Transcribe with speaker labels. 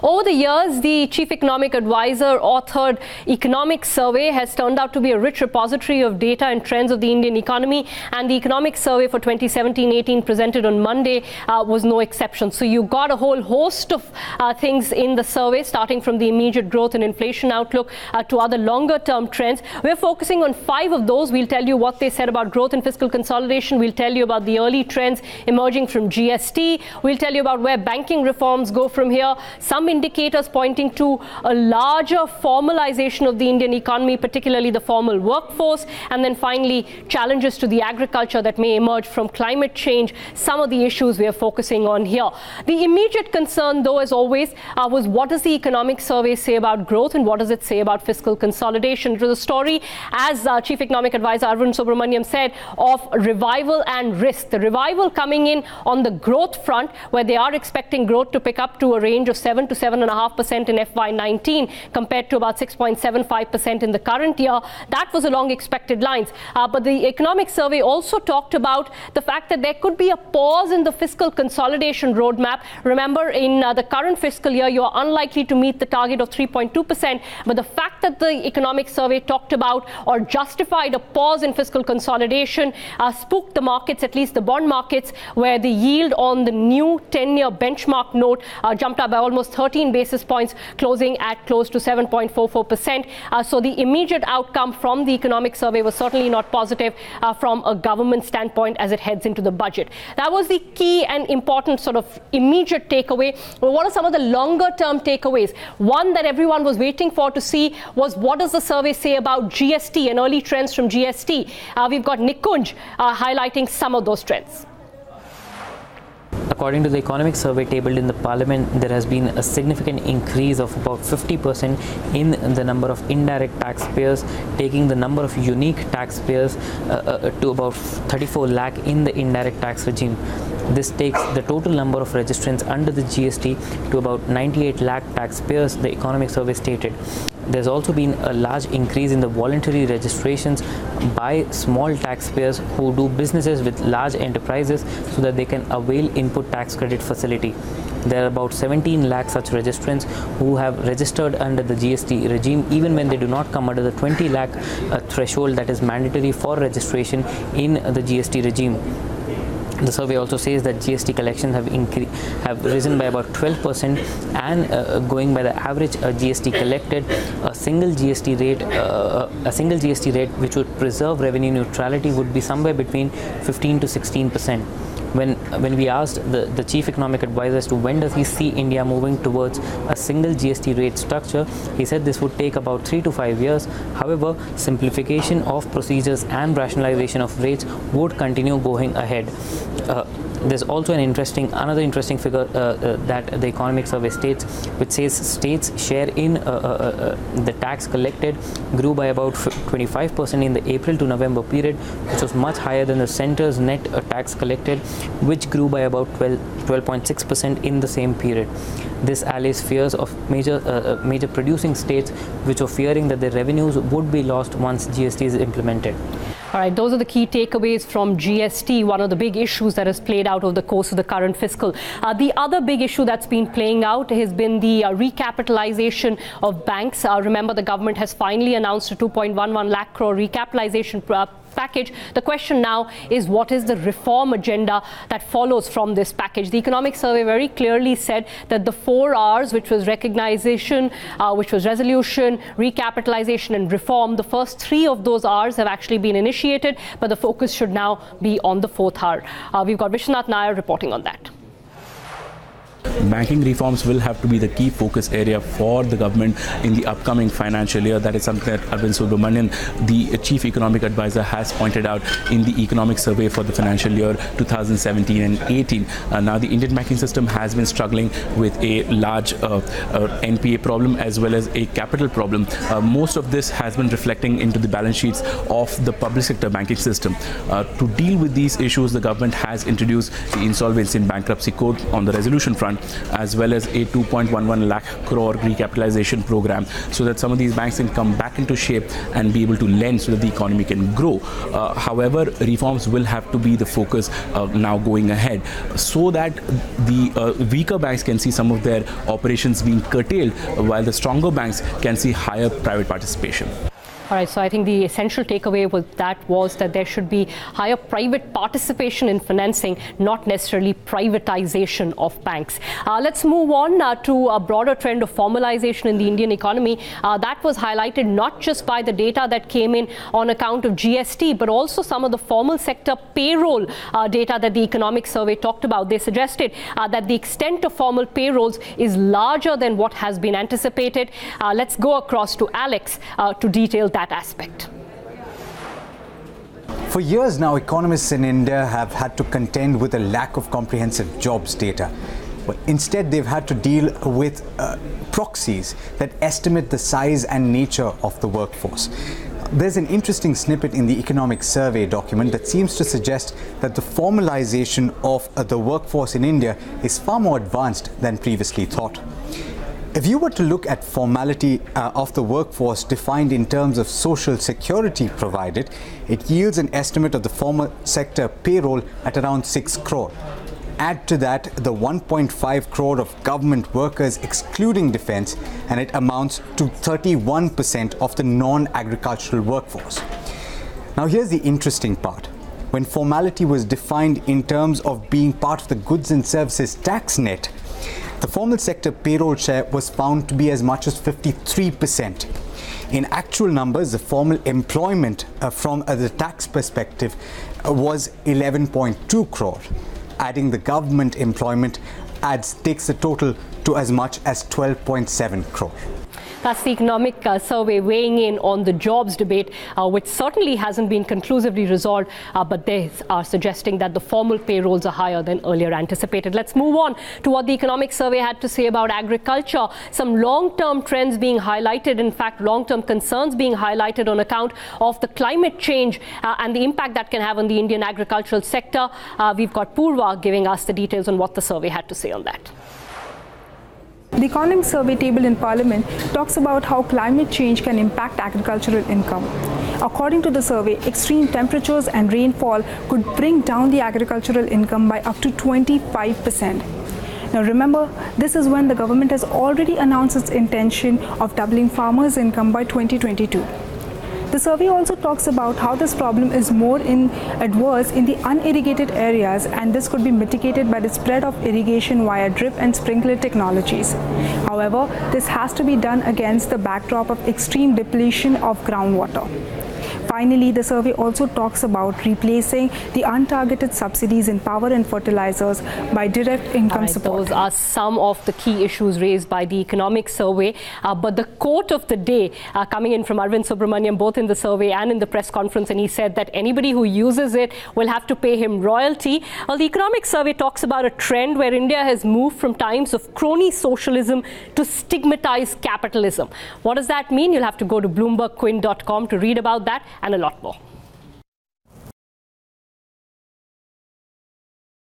Speaker 1: Over the years, the Chief Economic Advisor authored Economic Survey has turned out to be a rich repository of data and trends of the Indian economy, and the Economic Survey for 2017-18 presented on Monday was no exception. So you got a whole host of things in the survey, starting from the immediate growth and inflation outlook to other longer-term trends. We're focusing on 5 of those. We'll tell you what they said about growth and fiscal consolidation. We'll tell you about the early trends emerging from GST. We'll tell you about where banking reforms go from here. Some indicators pointing to a larger formalization of the Indian economy, particularly the formal workforce, and then finally challenges to the agriculture that may emerge from climate change, some of the issues we are focusing on here. The immediate concern, though, as always, was what does the Economic Survey say about growth and what does it say about fiscal consolidation? It was a story, as Chief Economic Advisor Arvind Subramaniam said, of revival and risk. The revival coming in on the growth front, where they are expecting growth to pick up to a range of 7 to 7.5% in FY19 compared to about 6.75% in the current year. That was along expected lines. But the Economic Survey also talked about the fact that there could be a pause in the fiscal consolidation roadmap. Remember, in the current fiscal year, you are unlikely to meet the target of 3.2%. But the fact that the Economic Survey talked about or justified a pause in fiscal consolidation spooked the markets, at least the bond markets, where the yield on the new 10-year benchmark note jumped up by almost 13 basis points, closing at close to 7.44%. So the immediate outcome from the Economic Survey was certainly not positive from a government standpoint as it heads into the budget. That was the key and important sort of immediate takeaway. Well, what are some of the longer term takeaways? One that everyone was waiting for to see was what does the survey say about GST and early trends from GST? We've got Nikunj highlighting some of those trends.
Speaker 2: According to the Economic Survey tabled in the Parliament, there has been a significant increase of about 50% in the number of indirect taxpayers, taking the number of unique taxpayers to about 34 lakh in the indirect tax regime. This takes the total number of registrants under the GST to about 98 lakh taxpayers, the Economic Survey stated. There's also been a large increase in the voluntary registrations by small taxpayers who do businesses with large enterprises so that they can avail input tax credit facility. There are about 17 lakh such registrants who have registered under the GST regime even when they do not come under the 20 lakh threshold that is mandatory for registration in the GST regime. The survey also says that GST collections have risen by about 12%, and going by the average GST collected, a single GST rate which would preserve revenue neutrality would be somewhere between 15 to 16%. When we asked the Chief Economic Advisor as to when does he see India moving towards a single GST rate structure, he said this would take about 3 to 5 years. However, simplification of procedures and rationalization of rates would continue going ahead. There's also another interesting figure that the Economic Survey states, which says states' share in the tax collected grew by about 25% in the April to November period, which was much higher than the centre's net tax collected, which grew by about 12.6% in the same period. This allays fears of major producing states which were fearing that their revenues would be lost once GST is implemented.
Speaker 1: All right, those are the key takeaways from GST, one of the big issues that has played out over the course of the current fiscal. The other big issue that's been playing out has been the recapitalization of banks. Remember, the government has finally announced a 2.11 lakh crore recapitalization package. The question now is what is the reform agenda that follows from this package? The Economic Survey very clearly said that the 4 R's, which was recognition, which was resolution, recapitalization and reform, the first 3 of those R's have actually been initiated, but the focus should now be on the 4th R. We've got Vishwanath Nair reporting on that.
Speaker 3: Banking reforms will have to be the key focus area for the government in the upcoming financial year. That is something that Arvind Subramanian, the Chief Economic Advisor, has pointed out in the Economic Survey for the financial year 2017 and 18. Now, the Indian banking system has been struggling with a large NPA problem as well as a capital problem. Most of this has been reflecting into the balance sheets of the public sector banking system. To deal with these issues, the government has introduced the Insolvency and Bankruptcy Code on the resolution front, program, as well as a 2.11 lakh crore recapitalization program, so that some of these banks can come back into shape and be able to lend so that the economy can grow. However, reforms will have to be the focus now going ahead, so that the weaker banks can see some of their operations being curtailed, while the stronger banks can see higher private participation.
Speaker 1: All right, so I think the essential takeaway with that was that there should be higher private participation in financing, not necessarily privatization of banks. Let's move on to a broader trend of formalization in the Indian economy. That was highlighted not just by the data that came in on account of GST, but also some of the formal sector payroll data that the economic survey talked about. They suggested that the extent of formal payrolls is larger than what has been anticipated. Let's go across to Alex to detail that aspect.
Speaker 4: For years now, economists in India have had to contend with a lack of comprehensive jobs data. But instead, they've had to deal with proxies that estimate the size and nature of the workforce. There's an interesting snippet in the economic survey document that seems to suggest that the formalization of the workforce in India is far more advanced than previously thought. If you were to look at formality of the workforce defined in terms of social security provided, it yields an estimate of the formal sector payroll at around 6 crore. Add to that the 1.5 crore of government workers excluding defense, and it amounts to 31% of the non-agricultural workforce. Now here's the interesting part. When formality was defined in terms of being part of the goods and services tax net, the formal sector payroll share was found to be as much as 53%. In actual numbers, the formal employment from the tax perspective was 11.2 crore. Adding the government employment takes the total to as much as 12.7 crore.
Speaker 1: That's the economic survey weighing in on the jobs debate, which certainly hasn't been conclusively resolved, but they are suggesting that the formal payrolls are higher than earlier anticipated. Let's move on to what the economic survey had to say about agriculture. Some long-term trends being highlighted, in fact, long-term concerns being highlighted on account of the climate change and the impact that can have on the Indian agricultural sector. We've got Purva giving us the details on what the survey had to say on that.
Speaker 5: The economic survey table in Parliament talks about how climate change can impact agricultural income. According to the survey, extreme temperatures and rainfall could bring down the agricultural income by up to 25%. Now remember, this is when the government has already announced its intention of doubling farmers' income by 2022. The survey also talks about how this problem is more adverse in the unirrigated areas, and this could be mitigated by the spread of irrigation via drip and sprinkler technologies. However, this has to be done against the backdrop of extreme depletion of groundwater. Finally, the survey also talks about replacing the untargeted subsidies in power and fertilizers by direct income support.
Speaker 1: Those are some of the key issues raised by the economic survey. But the quote of the day coming in from Arvind Subramaniam, both in the survey and in the press conference, and he said that anybody who uses it will have to pay him royalty. Well, the economic survey talks about a trend where India has moved from times of crony socialism to stigmatized capitalism. What does that mean? You'll have to go to bloombergquint.com to read about that and a lot more.